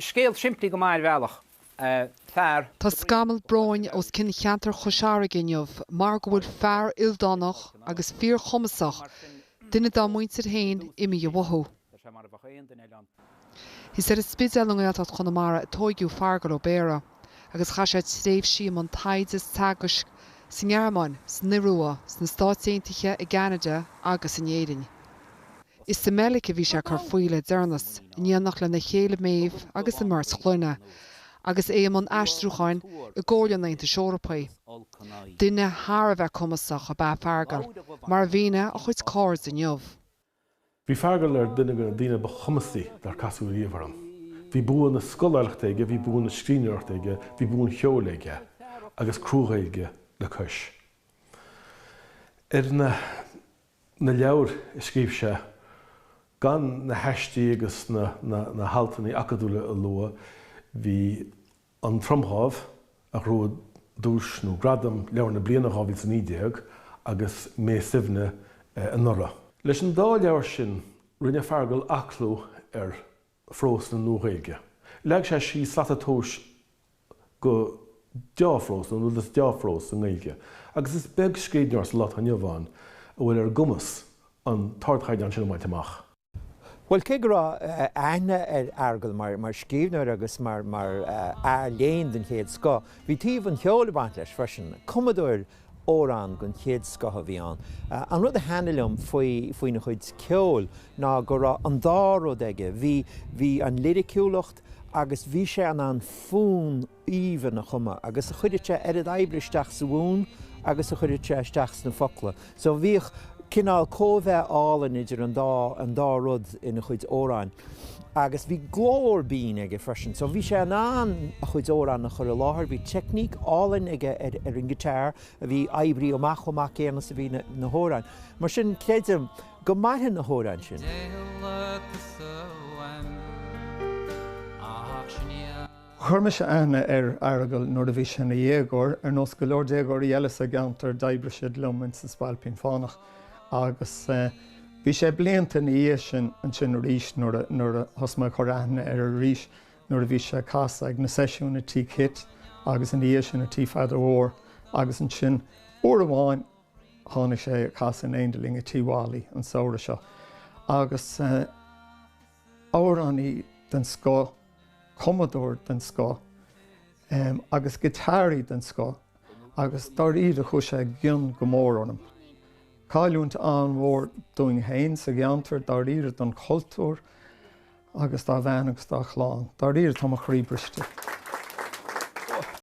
Scéal siimplí go maith bhealach. Fear. Tá scamal bráin os cin cheantar chosára giniuh mar go bhfuil fear ildánach agus fíor chumasach duine dá muintir hain imi a bhthú. Hís ar a spidalung at chunamara tóigiú Feargal Ó Béarra agus chaisiad sréimh siam an taide tagus san Gearmáin, san Nirua, san Stáitsaontaithe i Gceanada agus in Éireann. Is sa melic a bhí sé chu fuile dearnas, níanach le na chéile méh agus an mars chluine, agus é am an aistritheoir i ggóilín naonta seorpaí. Duine thar a bheith cumasach a bheith Feargal, mar bhíine a chuid cóir den jobh. Bhí Feargal ar duine go dtíine ba chumasaí dar casú riomharan. Bhí buan na Scoláirteige, bhí buan na Scríbhneoirteige, bhí buan cheolaige agus crúthaige le cais. Na leabhar is scríobh sé gan na heistí agus na haltaí acadúla a lua hí an tromthábh a rud dúis nó gradam leabhar na bliana hábhí san 19 agus mé sibhne an nora. Leis an dá leabhar sin rinne Feargal aclú ar frós na nóghaige. Leag sé sí slatatóis go deáfrós nó is deáfrós an Gaeilge. Agus is beg Scríbhneoir sa lá an jobháin a bhfuil ar gumas an tartchaid an sin maith amach. Well, cé gur aithne Feargal mar Scríbhneoir agus mar léon den chéad sco. Bhí tíomh an cheolabhaint leis freisin, cumadóir órán gon chéad sco a bhí an. An rud a hanilm faoi na chuid ceol ná gur an dá rud aige, bhí an lidiciúlacht agus bhí sé an fún íomhan na chuma, agus a chuidirte ar aibristeach sa bhún agus a chuidirte isteach na focla. So bhíoh cinál cóbheith álan idir an dá rud ina chuid órán. Agus bhí glór bín aige freisin. So bhí sé an a chuid órán na chur láthair, bhí technic álan aige ar an gitar, a bhí aibrí amach éana sa bhí na hórán. Mar sin céidir go maithe na hórán sin. Chuirme sé aithne ar Feargal nuair a bhí sé na dhéagóir ar nós go leor déagóir dhéile a geantar d'oibre siad liomhaint sa Spáilpín fánach. Agus bhí sé blianta na dhé sin an sin ríis nuair a thosma chu aithne ar a ríis nuair a bhí sé casa ag na seisiúna tí kit agus an dhé sin na tí feidearmhór agus an sin uair amháin tháinig sé casa in éondaling a tíhálaí an saoire seo. Agus áraní den sco, cumadóir den sco, agus gitáirí den sco, agus dar iad a chu sé gionn go mór anam. Cáiliúint an mhór doing hain sa geantar dar iad don cultúr agus dá bhean agus dá chláán. Dar iad tá a chríbriste.